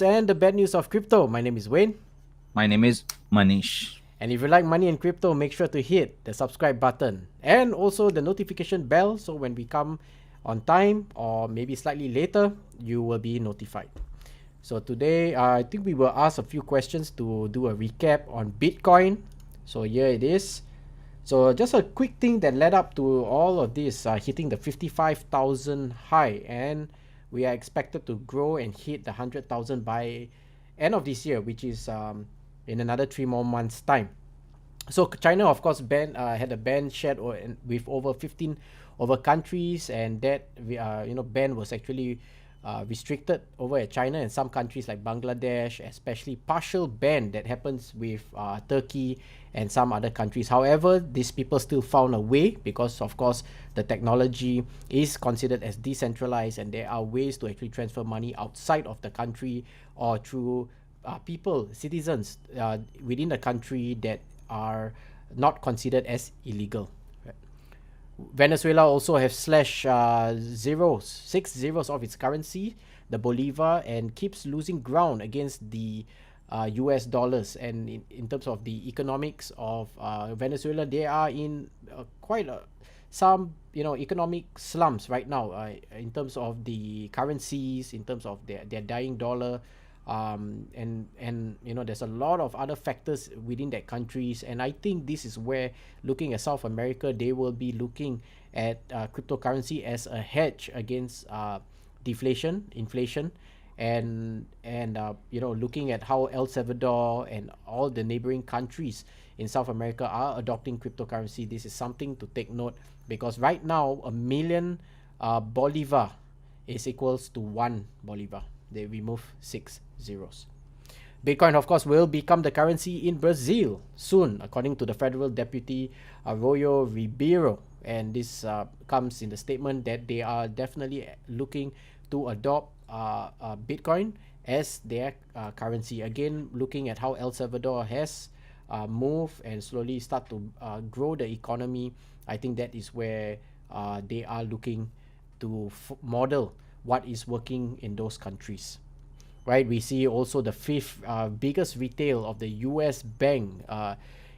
And the bad news of crypto. My name is Wayne. My name is Manish. And if you like money and crypto, make sure to hit the subscribe button and also the notification bell so when we come on time or maybe slightly later, you will be notified. So today, I think we will ask a few questions to do a recap on Bitcoin. So here it is. So just a quick thing that led up to all of this hitting the 55,000 high, and we are expected to grow and hit the 100,000 by end of this year, which is in another 3 more months time. So China, of course, had a ban shared with over 15 over countries, and that ban was actually restricted over at China and some countries like Bangladesh, especially partial ban that happens with Turkey and some other countries. However, these people still found a way because, of course, the technology is considered as decentralized, and there are ways to actually transfer money outside of the country or through people, citizens within the country that are not considered as illegal. Venezuela also have slashed six zeros of its currency, the bolivar, and keeps losing ground against the US dollars. And in terms of the economics of Venezuela, they are in quite some economic slumps right now in terms of the currencies, in terms of their dying dollar, and there's a lot of other factors within that countries. And I think this is where, looking at South America, they will be looking at cryptocurrency as a hedge against inflation, and looking at how El Salvador and all the neighboring countries in South America are adopting cryptocurrency. This is something to take note, because right now a million bolivar is equals to one bolivar. They remove six zeros. Bitcoin, of course, will become the currency in Brazil soon, according to the federal deputy Arroyo Ribeiro. And this comes in the statement that they are definitely looking to adopt Bitcoin as their currency. Again, looking at how El Salvador has moved and slowly start to grow the economy, I think that is where they are looking to model what is working in those countries. Right, we see also the fifth biggest retail of the U.S. bank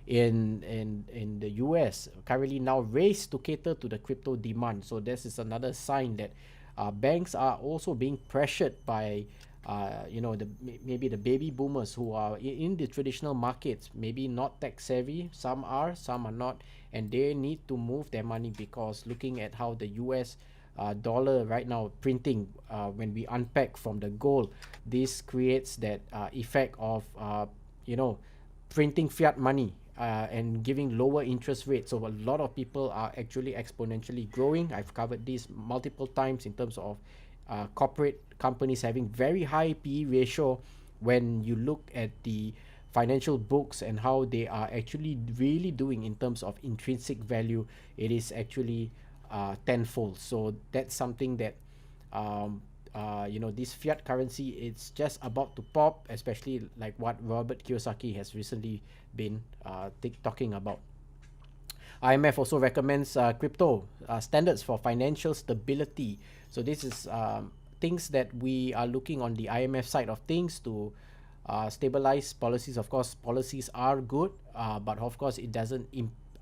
in the U.S. currently now raised to cater to the crypto demand. So this is another sign that banks are also being pressured by maybe the baby boomers who are in the traditional markets, maybe not tech savvy. Some are not, and they need to move their money, because looking at how the U.S. Dollar right now printing, when we unpack from the gold, this creates that effect of printing fiat money and giving lower interest rates. So a lot of people are actually exponentially growing. I've covered this multiple times in terms of corporate companies having very high PE ratio. When you look at the financial books and how they are actually really doing in terms of intrinsic value, it is actually tenfold. So that's something that this fiat currency, it's just about to pop, especially like what Robert Kiyosaki has recently been talking about. IMF also recommends crypto standards for financial stability. So this is things that we are looking on the IMF side of things to stabilize policies. Of course, policies are good, but of course it doesn't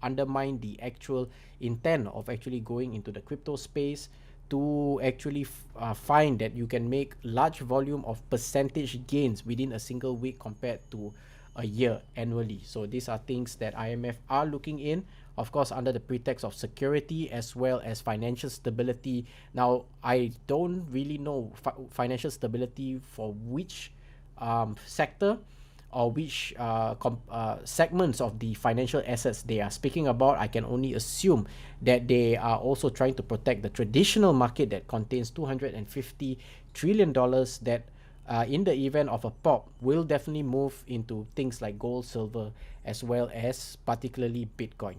undermine the actual intent of actually going into the crypto space to actually find that you can make large volume of percentage gains within a single week compared to a year annually. So these are things that IMF are looking in, of course, under the pretext of security as well as financial stability. Now, I don't really know financial stability for which sector or which segments of the financial assets they are speaking about. I can only assume that they are also trying to protect the traditional market that contains $250 trillion that in the event of a pop will definitely move into things like gold, silver, as well as particularly Bitcoin.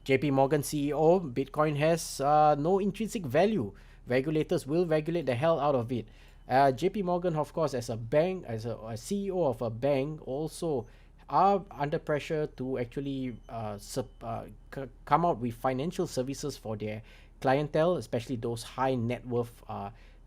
JP Morgan CEO, Bitcoin has no intrinsic value. Regulators will regulate the hell out of it. JP Morgan, of course, as a bank, as a CEO of a bank, also are under pressure to actually come out with financial services for their clientele, especially those high net worth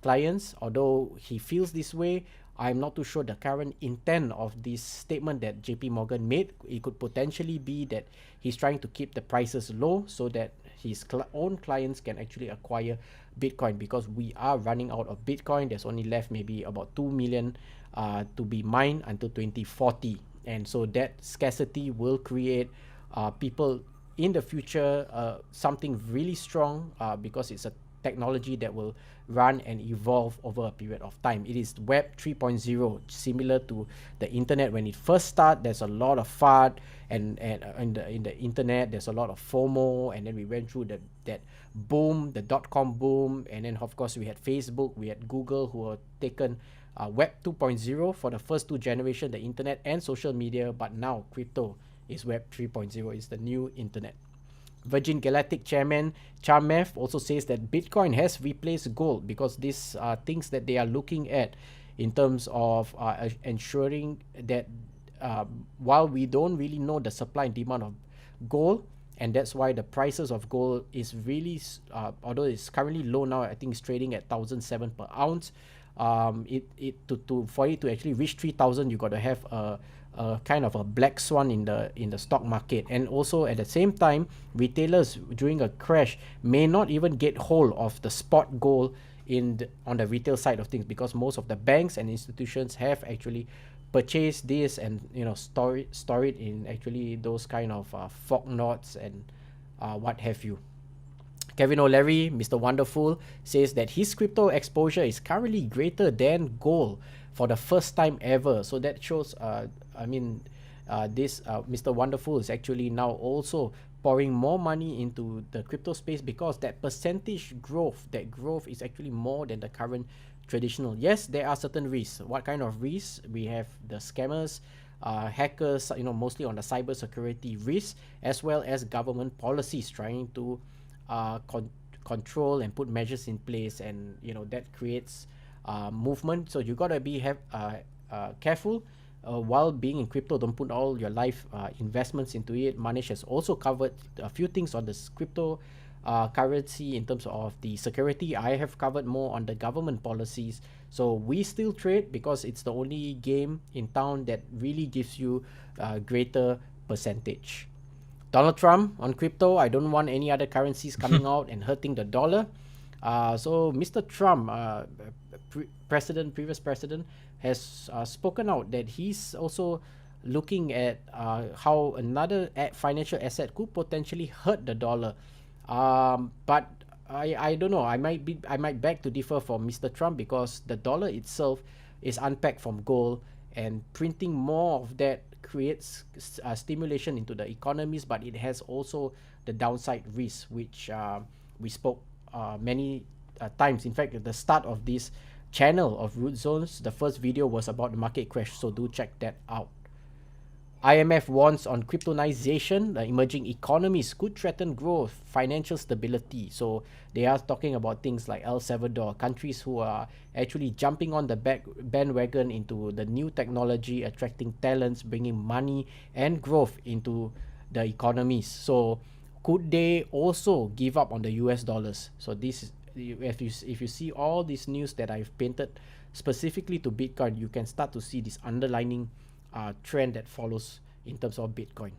clients. Although he feels this way, I'm not too sure the current intent of this statement that JP Morgan made. It could potentially be that he's trying to keep the prices low so that his own clients can actually acquire Bitcoin, because we are running out of Bitcoin. There's only left maybe about 2 million to be mined until 2040. And so that scarcity will create people in the future something really strong, because it's a technology that will run and evolve over a period of time. It is Web 3.0, similar to the internet when it first started. There's a lot of FUD, and in the internet there's a lot of FOMO, and then we went through that boom, the dot-com boom, and then of course we had Facebook, we had Google, who were taken Web 2.0 for the first two generations, the internet and social media. But now crypto is Web 3.0, is the new internet. Virgin Galactic chairman Charmev also says that Bitcoin has replaced gold, because these are things that they are looking at in terms of ensuring that while we don't really know the supply and demand of gold, and that's why the prices of gold is really, although it's currently low now, I think it's trading at 1,007 per ounce. For it to actually reach 3,000, you got to have a kind of a black swan in the stock market. And also at the same time, retailers during a crash may not even get hold of the spot gold on the retail side of things, because most of the banks and institutions have actually purchased this and store it in actually those kind of fork knots and what have you. Kevin O'Leary, Mr. Wonderful, says that his crypto exposure is currently greater than gold for the first time ever. So that shows, Mr. Wonderful is actually now also pouring more money into the crypto space, because that percentage growth, is actually more than the current traditional. Yes, there are certain risks. What kind of risks? We have the scammers, hackers, mostly on the cyber security risks, as well as government policies trying to control and put measures in place, and that creates movement. So you gotta be careful while being in crypto. Don't put all your life investments into it. Manish has also covered a few things on this crypto currency in terms of the security. I have covered more on the government policies. So we still trade because it's the only game in town that really gives you a greater percentage. Donald Trump on crypto: I don't want any other currencies coming out and hurting the dollar. So Mr. Trump, previous president, has spoken out that he's also looking at how another financial asset could potentially hurt the dollar. But I don't know. I might beg to differ from Mr. Trump, because the dollar itself is unpacked from gold, and printing more of that creates stimulation into the economies, but it has also the downside risk, which we spoke many times. In fact, at the start of this channel of Root Zones, the first video was about the market crash, so do check that out. IMF warns on cryptonization. The emerging economies could threaten growth, financial stability. So they are talking about things like El Salvador, countries who are actually jumping on the bandwagon into the new technology, attracting talents, bringing money and growth into the economies. So could they also give up on the US dollars? So this is, if you see all this news that I've painted specifically to Bitcoin, you can start to see this underlining trend that follows in terms of Bitcoin.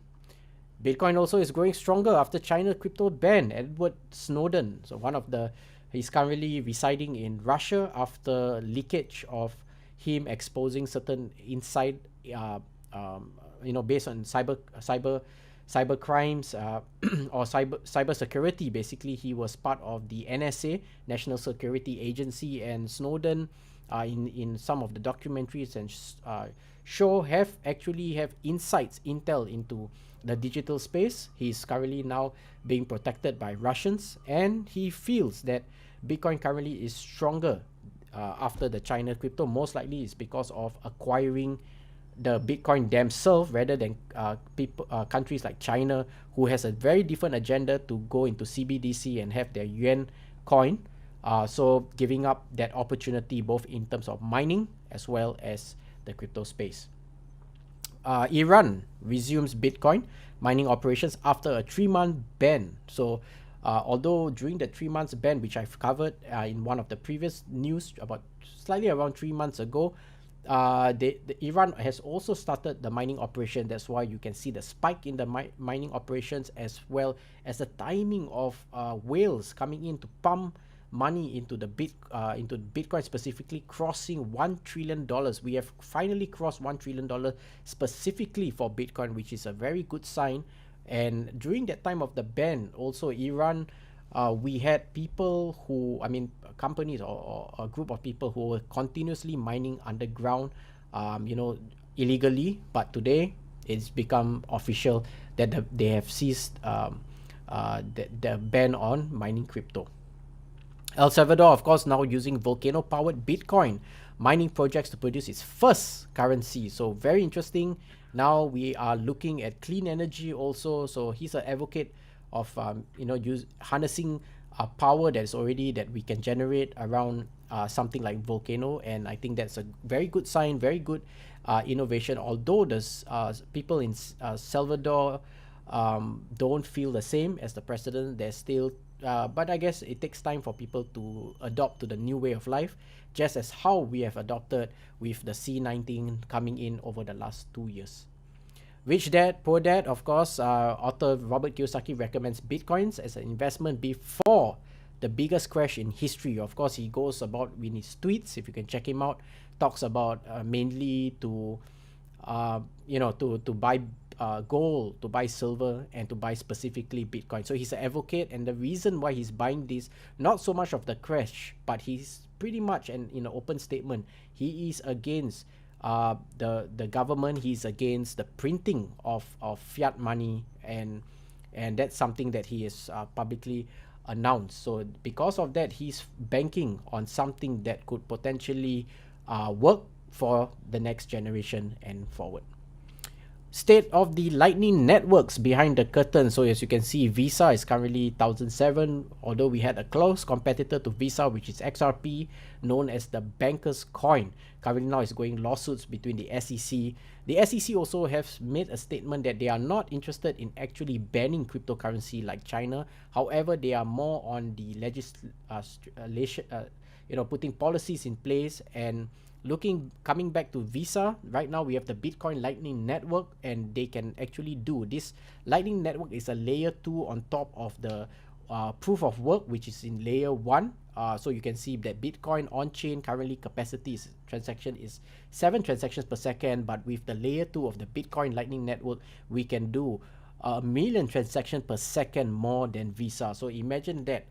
Bitcoin also is growing stronger after China crypto ban Edward Snowden. So he's currently residing in Russia after leakage of him exposing certain inside, based on cyber crimes or cyber security. Basically, he was part of the NSA, National Security Agency, and Snowden in some of the documentaries and show have intel into the digital space. He's currently now being protected by Russians, and he feels that Bitcoin currently is stronger after the China crypto. Most likely is because of acquiring the Bitcoin themselves rather than countries like China, who has a very different agenda to go into CBDC and have their yuan coin. So giving up that opportunity both in terms of mining as well as the crypto space. Iran resumes Bitcoin mining operations after a 3-month ban. So although during the 3 months ban, which I've covered in one of the previous news about slightly around 3 months ago, Iran has also started the mining operation. That's why you can see the spike in the mining operations, as well as the timing of whales coming in to pump money into the into Bitcoin, specifically crossing $1 trillion. We have finally crossed $1 trillion specifically for Bitcoin, which is a very good sign. And during that time of the ban, also Iran, we had people who, I mean, companies, or a group of people who were continuously mining underground, illegally. But today, it's become official that they have ceased the ban on mining crypto. El Salvador, of course, now using volcano-powered Bitcoin mining projects to produce its first currency. So very interesting. Now we are looking at clean energy also. So he's an advocate of harnessing power that we can generate around something like volcano, and I think that's a very good sign, very good innovation. Although the people in Salvador don't feel the same as the president, there's still but I guess it takes time for people to adopt to the new way of life, just as how we have adopted with the C19 coming in over the last 2 years. Rich Dad, Poor Dad, of course, author Robert Kiyosaki recommends Bitcoins as an investment before the biggest crash in history. Of course, he goes about in his tweets, if you can check him out, talks about mainly to buy gold, to buy silver, and to buy specifically Bitcoin. So he's an advocate, and the reason why he's buying this, not so much of the crash, but he's pretty much, and in an open statement, he is against the government. He's against the printing of fiat money, and that's something that he has publicly announced. So because of that, he's banking on something that could potentially work for the next generation and forward. State of the Lightning networks behind the curtain. So as you can see, Visa is currently 1007, although we had a close competitor to Visa, which is XRP, known as the Banker's Coin. Currently now is going lawsuits between the SEC. The SEC also has made a statement that they are not interested in actually banning cryptocurrency like China. However, they are more on the legislation, putting policies in place and coming back to Visa. Right now we have the Bitcoin Lightning Network, and they can actually do this. Lightning Network is a layer 2 on top of the proof of work, which is in layer 1. So you can see that Bitcoin on-chain currently transaction is 7 transactions per second, but with the layer 2 of the Bitcoin Lightning Network, we can do a million transactions per second more than Visa. So imagine that,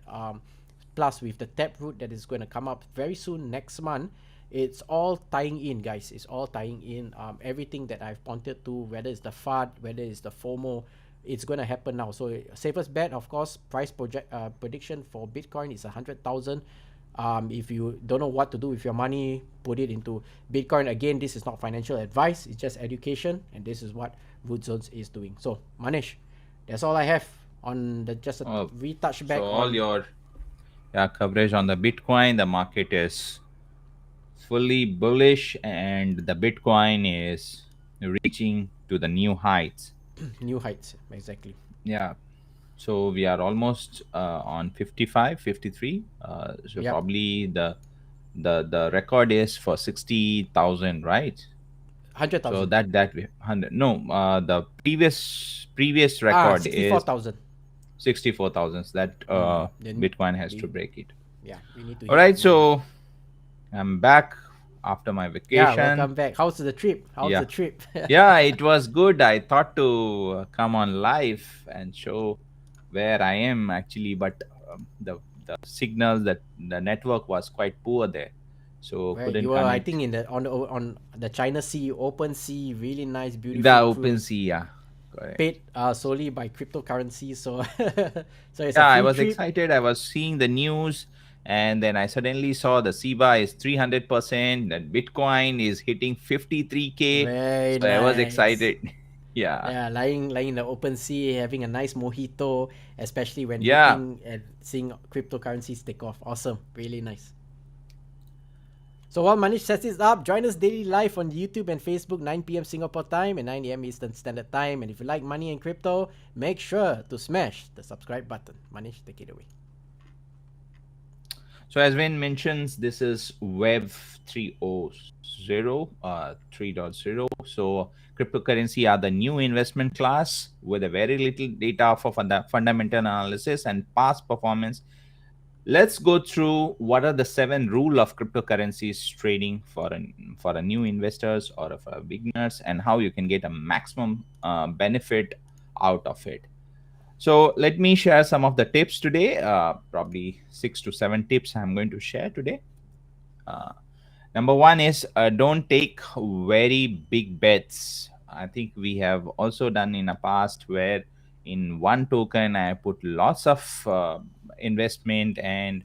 plus with the Taproot that is going to come up very soon next month. It's all tying in, guys. It's all tying in. Everything that I've pointed to, whether it's the FUD, whether it's the FOMO, it's going to happen now. So safest bet, of course, prediction for Bitcoin is 100,000. If you don't know what to do with your money, put it into Bitcoin. Again, this is not financial advice. It's just education, and this is what Root Zones is doing. So, Manish, that's all I have on just a retouch back So on all your coverage on the Bitcoin, the market is fully bullish, and the Bitcoin is reaching to the new heights. new heights. Exactly. Yeah. So we are almost on 55, 53. So Yep. probably the record is for 60,000, right? 100,000. So that we 100. No, the previous Ah, record is 64,000. 64,000. That Then Bitcoin has to we, break it. yeah, we need to All hit right. that number. So I'm back after my Yeah, vacation. welcome back. How's the trip? How's the Yeah. trip? Yeah, it was good. I thought to come on live and show where I am actually, but the signals, that the network was quite poor there, so Where couldn't you were, I connect. think, in the on the China Sea, open sea, really nice, The beautiful open cruise, sea, yeah, correct. paid solely by cryptocurrency. So, so it's a Yeah, I free was trip. excited. I was seeing the news, and then I suddenly saw the SIBA is 300%, that Bitcoin is hitting 53K. Very So I was nice. excited. Yeah, Yeah, lying in the open sea, having a nice mojito, especially when yeah. looking at seeing cryptocurrencies take off. Awesome, really nice. So while Manish sets this up, join us daily live on YouTube and Facebook, 9 p.m. Singapore time and 9 a.m. Eastern Standard Time. And if you like money and crypto, make sure to smash the subscribe button. Manish, take it away. So as Wayne mentions, this is Web 3.0, 3.0. So cryptocurrency are the new investment class with a very little data for fundamental analysis and past performance. Let's go through what are the 7 rule of cryptocurrencies trading for a new investors or for beginners, and how you can get a maximum benefit out of it. So let me share some of the tips today. Probably 6 to 7 tips I'm going to share today. Uh, Number one is don't take very big bets. I think we have also done in the past where in one token I put lots of investment, and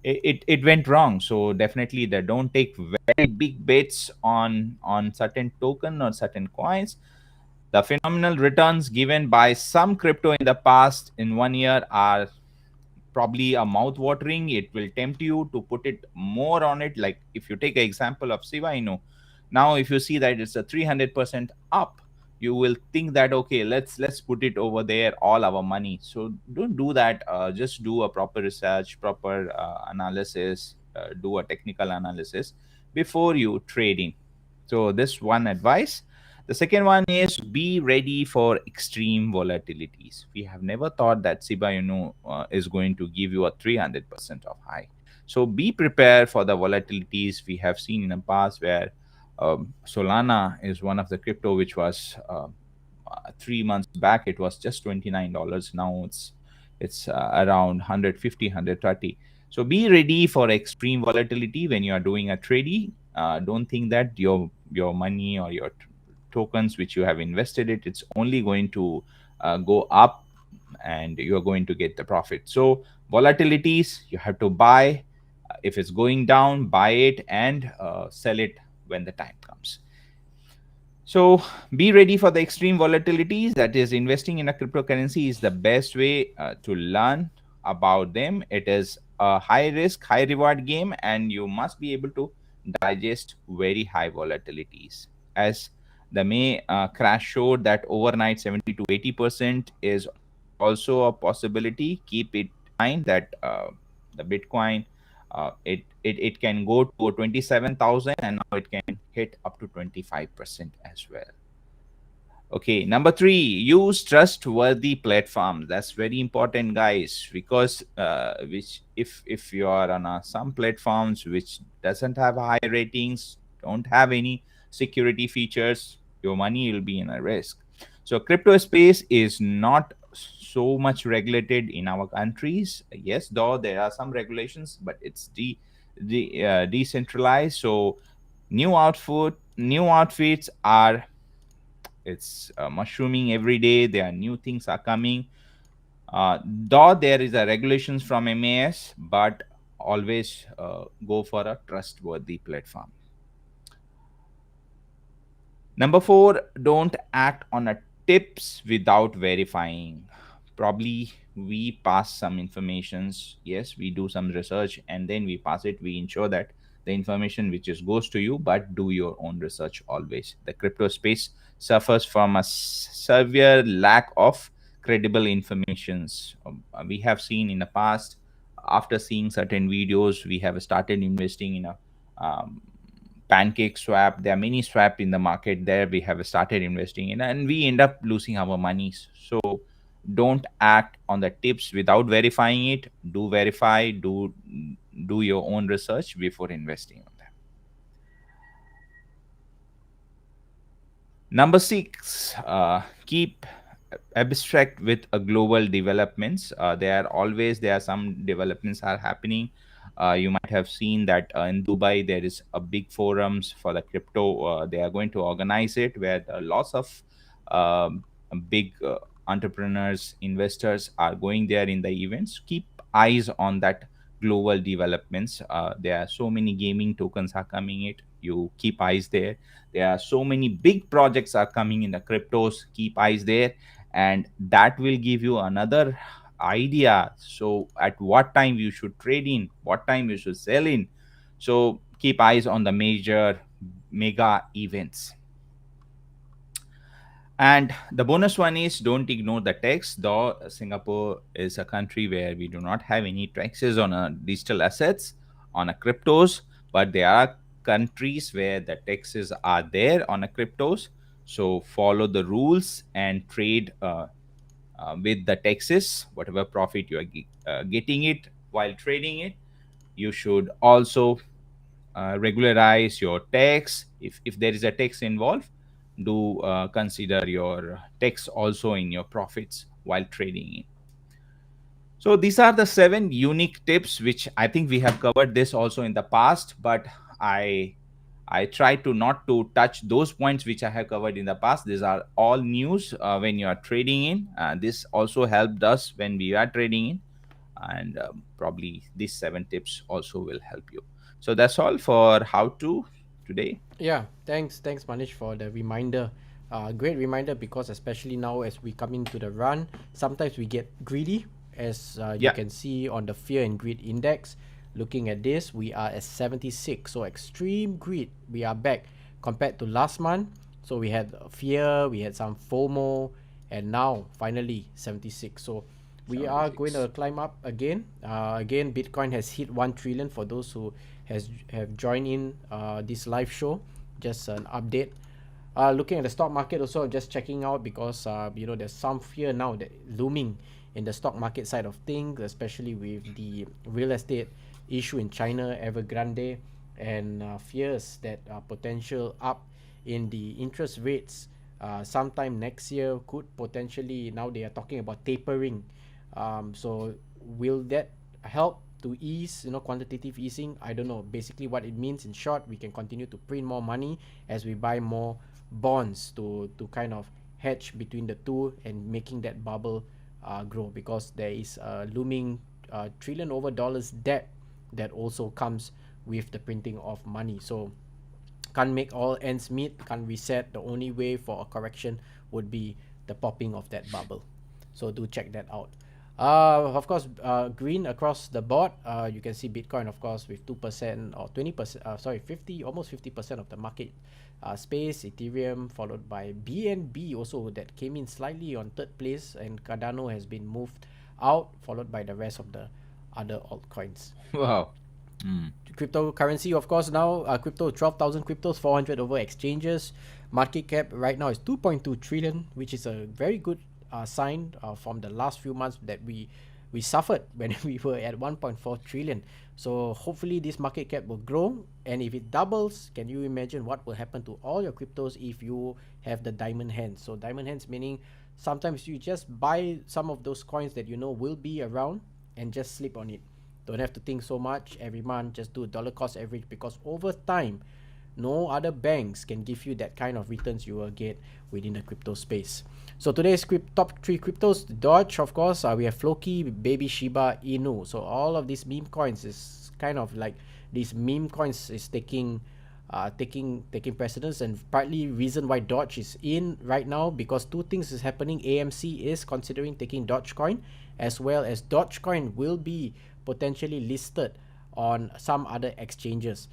it went wrong. So definitely, they don't take very big bets on certain token or certain coins. The phenomenal returns given by some crypto in the past in 1 year are probably a mouth watering. It will tempt you to put it more on it. Like if you take an example of Siva Inu, now if you see that it's a 300% up, you will think that okay, let's put it over there, all our money. So don't do that. Just do a proper research, proper analysis, do a technical analysis before you trading. So this one advice. The second one is be ready for extreme volatilities. We have never thought that Shiba Inu is going to give you a 300% of high. So be prepared for the volatilities we have seen in the past, where Solana is one of the crypto which was 3 months back it was just $29. Now it's around 150, 130. So be ready for extreme volatility when you are doing a trading. Don't think that your money or your tokens which you have invested it's only going to go up and you're going to get the profit. So volatilities you have to buy. If it's going down, buy it and sell it when the time comes. So be ready for the extreme volatilities. That is, investing in a cryptocurrency is the best way to learn about them. It is a high risk, high reward game, and you must be able to digest very high volatilities. As the May crash showed that overnight 70 to 80% is also a possibility. Keep it in mind that the Bitcoin it can go to 27,000 and now it can hit up to 25% as well. Okay, number three, use trustworthy platforms. That's very important, guys, because which if you are on some platforms which doesn't have high ratings, don't have any security features, your money will be in a risk. So crypto space is not so much regulated in our countries. Yes, though there are some regulations, but it's decentralized. So new outfits are it's mushrooming every day. There are new things are coming. Though there is a regulations from MAS, but always go for a trustworthy platform. Number four, don't act on a tips without verifying. Probably we pass some informations. Yes, we do some research and then we pass it. We ensure that the information which is goes to you, but do your own research always. The crypto space suffers from a severe lack of credible informations. We have seen in the past, after seeing certain videos, we have started investing in a um, pancake swap. There are many swap in the market there we have started investing in, and we end up losing our monies. So don't act on the tips without verifying it. Do verify, do your own research before investing on them. Number six, keep abstract with a global developments. There are some developments are happening. You might have seen that in Dubai there is a big forums for the crypto. They are going to organize it where lots of um, big entrepreneurs, investors are going there in the events. Keep eyes on that global developments. There are so many gaming tokens are coming it. You keep eyes there. There are so many big projects are coming in the cryptos. Keep eyes there, and that will give you another idea. So at what time you should trade in, what time you should sell in. So keep eyes on the major mega events. And the bonus one is don't ignore the tax. Though Singapore is a country where we do not have any taxes on digital assets, on a cryptos, but there are countries where the taxes are there on a cryptos. So follow the rules and trade with the taxes, whatever profit you are getting it while trading it. You should also regularize your tax. If there is a tax involved, do consider your tax also in your profits while trading it. So these are the 7 unique tips which I think we have covered this also in the past, but I try to not to touch those points which I have covered in the past. These are all news when you are trading in. This also helped us when we are trading in, and probably these 7 tips also will help you. So that's all for how to today. Yeah, thanks, Manish, for the reminder. Great reminder, because especially now as we come into the run, sometimes we get greedy, as you Yeah. can see on the fear and greed index. Looking at this, we are at 76, so extreme greed. We are back compared to last month. So we had fear, we had some FOMO, and now finally 76. So we are going 76. to climb up again. Again, Bitcoin has hit 1 trillion. For those who have joined in this live show, just an update. Looking at the stock market also, just checking out, because there's some fear now that looming in the stock market side of things, especially with the real estate issue in China, Evergrande, and fears that potential up in the interest rates sometime next year could potentially, now they are talking about tapering. So will that help to ease, quantitative easing? I don't know. Basically, what it means in short, we can continue to print more money as we buy more bonds to kind of hedge between the two and making that bubble grow, because there is a looming trillion over dollars debt that also comes with the printing of money. So can't make all ends meet, can't reset. The only way for a correction would be the popping of that bubble. So do check that out. Of course, green across the board. You can see Bitcoin, of course, with 2% or 20%. Sorry, 50% of the market space. Ethereum followed by BNB also, that came in slightly on third place, and Cardano has been moved out, followed by the rest of the other altcoins. Wow. Mm. Cryptocurrency, of course, now crypto 12,000 cryptos, 400 over exchanges. Market cap right now is 2.2 trillion, which is a very good sign from the last few months that we suffered when we were at 1.4 trillion. So hopefully this market cap will grow, and if it doubles, can you imagine what will happen to all your cryptos if you have the diamond hands? So diamond hands meaning sometimes you just buy some of those coins that you know will be around and just sleep on it. Don't have to think so much every month. Just do dollar cost average, because over time, no other banks can give you that kind of returns you will get within the crypto space. So today's top 3 cryptos: Doge, of course. We have Floki, Baby Shiba Inu. So all of these meme coins is kind of like these meme coins is taking precedence, and partly reason why Doge is in right now, because two things is happening. AMC is considering taking Dogecoin, as well as Dogecoin will be potentially listed on some other exchanges,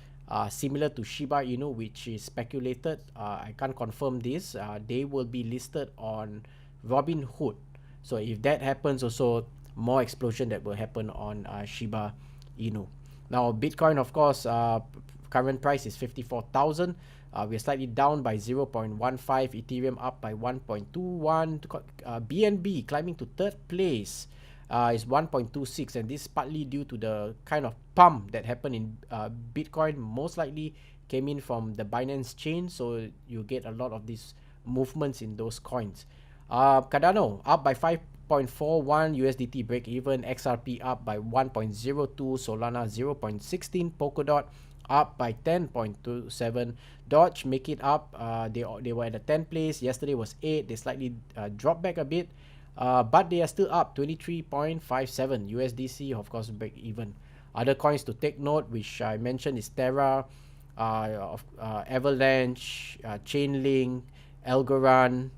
similar to Shiba Inu, which is speculated. I can't confirm this. They will be listed on Robinhood. So if that happens, also more explosion that will happen on Shiba Inu. Now Bitcoin, of course, current price is 54,000. We're slightly down by 0.15. Ethereum up by 1.21. BNB climbing to third place is 1.26, and this is partly due to the kind of pump that happened in Bitcoin. Most likely came in from the Binance chain, so you get a lot of these movements in those coins. Cardano up by 5.41, USDT break even. XRP up by 1.02, Solana 0.16, Polkadot up by 10.27. Doge make it up. They were at the 10th place. Yesterday was 8. They slightly dropped back a bit. But they are still up 23.57. USDC, of course, break even. Other coins to take note, which I mentioned, is Terra, Avalanche, Chainlink, Algorand.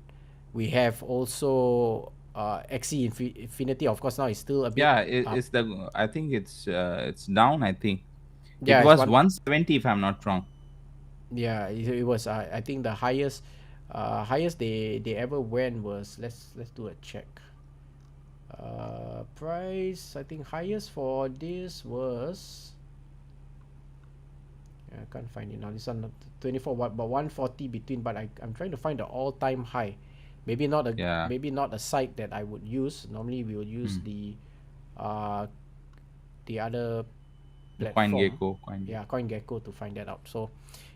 We have also XE Infinity. Of course, now it's still a bit Yeah, up. it's the. I think it's down. I think it Yeah, it's was one. 170 if I'm not wrong. Yeah, it was. I think the highest Highest they ever went was, let's do a check. Price, I think highest for this was, I can't find it now. This one 24 what, but 140 between. But I'm trying to find the all-time high. Maybe not a Yeah. maybe not a site that I would use. Normally we will use Mm. uh the other The platform. Coin Yeah, Gecko. CoinGecko to find that out. So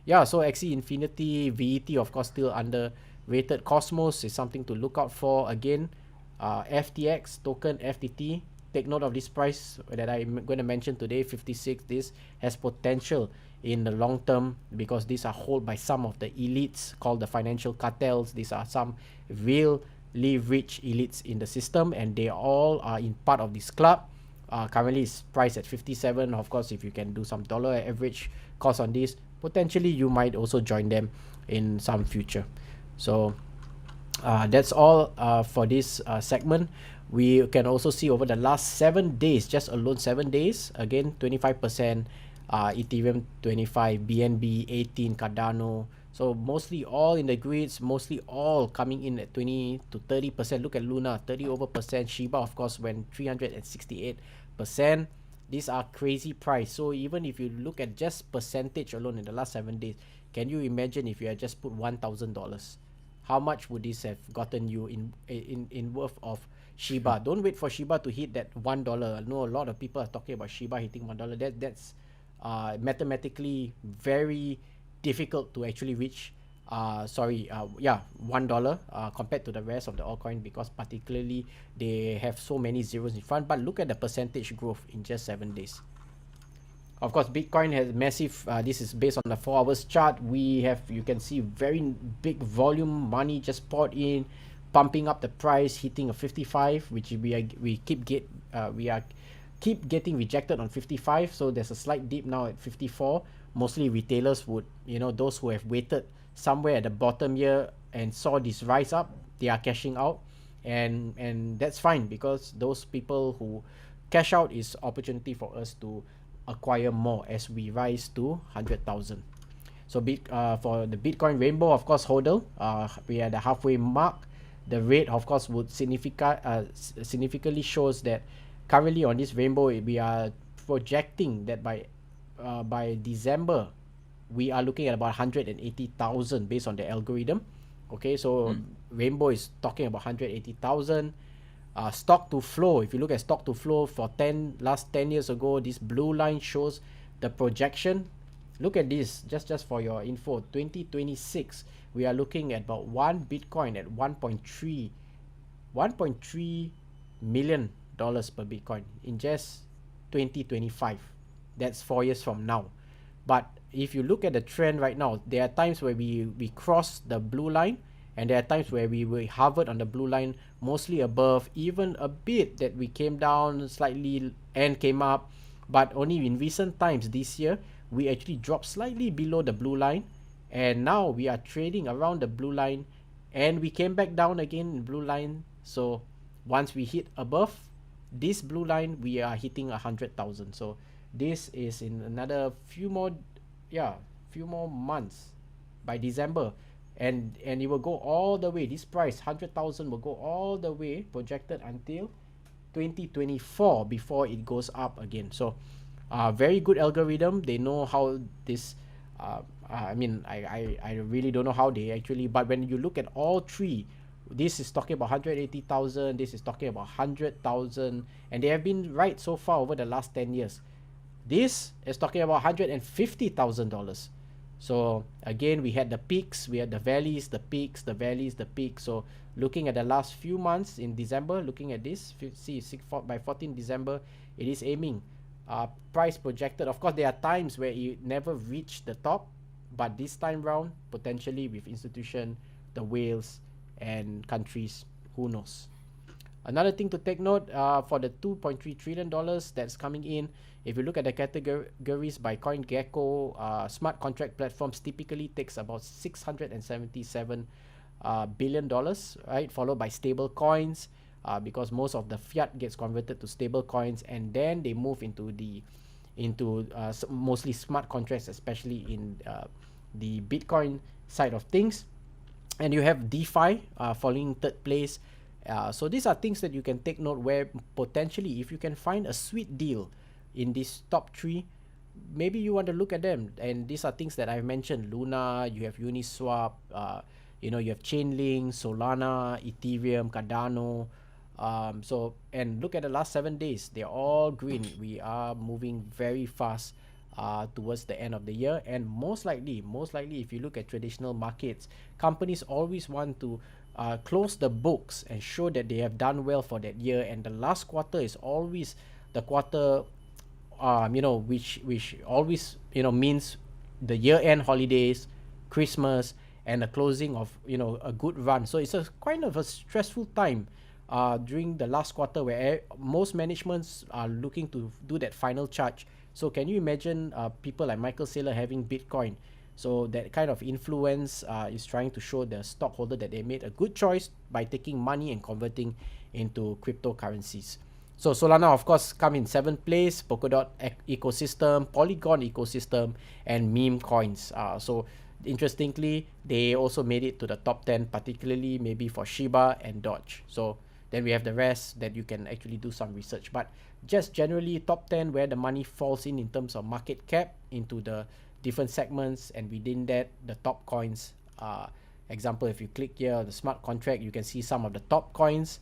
yeah, so Axie Infinity, VET of course still underrated. Cosmos is something to look out for. Again, FTX token FTT. Take note of this price that I'm going to mention today, 56. This has potential in the long term because these are held by some of the elites called the financial cartels. These are some really rich elites in the system, and they all are in part of this club. Currently it's priced at 57. Of course, if you can do some dollar average cost on this, potentially you might also join them in some future. So that's all for this segment. We can also see over the last 7 days, just alone 7 days, again 25%, Ethereum 25, BNB 18, Cardano. So mostly all in the grids, mostly all coming in at 20 to 30%. Look at Luna, 30 over percent. Shiba, of course, went 368%. These are crazy price. So even if you look at just percentage alone in the last 7 days, can you imagine if you had just put $1,000? How much would this have gotten you in worth of Shiba? Don't wait for Shiba to hit that $1. I know a lot of people are talking about Shiba hitting $1. That's mathematically very difficult to actually reach. $1 compared to the rest of the altcoin, because particularly they have so many zeros in front. But look at the percentage growth in just 7 days. Of course, Bitcoin has massive. This is based on the 4 hours chart. We have, you can see, very big volume money just poured in, pumping up the price, hitting a 55, which we are keep getting rejected on 55. So there's a slight dip now at 54. Mostly retailers would, those who have waited somewhere at the bottom here and saw this rise up, they are cashing out, and that's fine, because those people who cash out is opportunity for us to acquire more as we rise to 100,000. So for the Bitcoin Rainbow, of course, hodl, we are at the halfway mark. The rate, of course, would significantly shows that currently on this Rainbow, we are projecting that by December, we are looking at about 180,000 based on the algorithm. Okay, so Mm. Rainbow is talking about 180,000. Stock to flow, if you look at stock to flow for last 10 years ago, this blue line shows the projection. Look at this, just for your info. 2026, we are looking at about one Bitcoin at 1.3 million dollars per Bitcoin in just 2025. That's 4 years from now. But if you look at the trend right now, there are times where we cross the blue line, and there are times where we hovered on the blue line, mostly above, even a bit that we came down slightly and came up. But only in recent times this year, we actually dropped slightly below the blue line, and now we are trading around the blue line, and we came back down again in blue line. So once we hit above this blue line, we are hitting 100,000. So this is in another few more months, by December, and it will go all the way. This price 100,000 will go all the way projected until 2024 before it goes up again. So very good algorithm. They know how this I mean, I really don't know how they actually, but when you look at all three, this is talking about 180,000, this is talking about 100,000, and they have been right so far over the last 10 years. This is talking about $150,000. So again, we had the peaks, we had the valleys, the peaks, the valleys, the peaks. So looking at the last few months in December, looking at this, see by 14 December, it is aiming. Price projected. Of course, there are times where it never reached the top, but this time round, potentially with institution, the whales, and countries, who knows. Another thing to take note, for the $2.3 trillion that's coming in, if you look at the categories by CoinGecko, smart contract platforms typically takes about $677 billion, right? Followed by stable coins, because most of the fiat gets converted to stable coins, and then they move into mostly smart contracts, especially in the Bitcoin side of things. And you have DeFi following third place. So these are things that you can take note where potentially if you can find a sweet deal in these top three, maybe you want to look at them. And these are things that I've mentioned: Luna, you have Uniswap, you have Chainlink, Solana, Ethereum, Cardano. So and look at the last 7 days; they're all green. We are moving very fast towards the end of the year, and most likely, if you look at traditional markets, companies always want to close the books and show that they have done well for that year, and the last quarter is always the quarter which always means the year end holidays, Christmas, and the closing of a good run. So it's a kind of a stressful time during the last quarter where most managements are looking to do that final charge. So can you imagine people like Michael Saylor having Bitcoin? So that kind of influence is trying to show the stockholder that they made a good choice by taking money and converting into cryptocurrencies. So Solana, of course, come in seventh place, Polkadot ecosystem, Polygon ecosystem, and meme coins. So interestingly, they also made it to the top 10, particularly maybe for Shiba and Doge. So then we have the rest that you can actually do some research. But just generally top 10 where the money falls in terms of market cap into the different segments, and within that, the top coins. Example, if you click here, the smart contract, you can see some of the top coins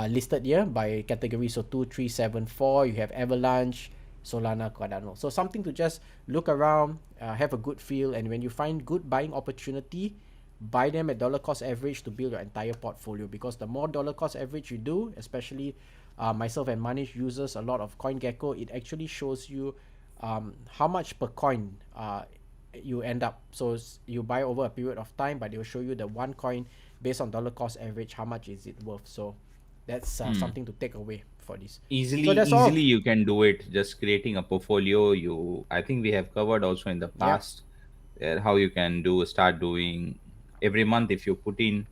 listed here by category. So 2374, you have Avalanche, Solana, Cardano. So something to just look around, have a good feel, and when you find good buying opportunity, buy them at dollar cost average to build your entire portfolio. Because the more dollar cost average you do, especially myself and Manish uses a lot of CoinGecko, it actually shows you how much per coin you end up. So you buy over a period of time, but they will show you the one coin based on dollar cost average, how much is it worth. So that's Hmm. something to take away for this. So Easily that's easily all. you can do it, just creating a portfolio. I think we have covered also in the Yep. past how you can start doing every month. If you put in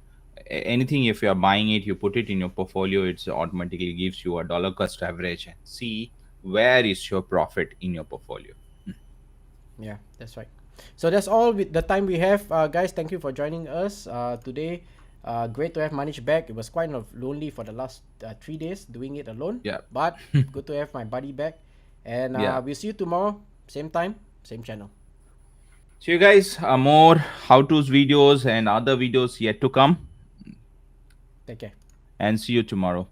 anything, if you are buying it, you put it in your portfolio, it's automatically gives you a dollar cost average and see where is your profit in your portfolio. Yeah, that's right. So that's all with the time we have, guys. Thank you for joining us today. Great to have Manish back. It was quite of lonely for the last 3 days doing it alone, Yeah. but good to have my buddy back. And Yeah. we'll see you tomorrow, same time, same channel. So you guys, more how to's videos and other videos yet to come, Take care. and see you tomorrow.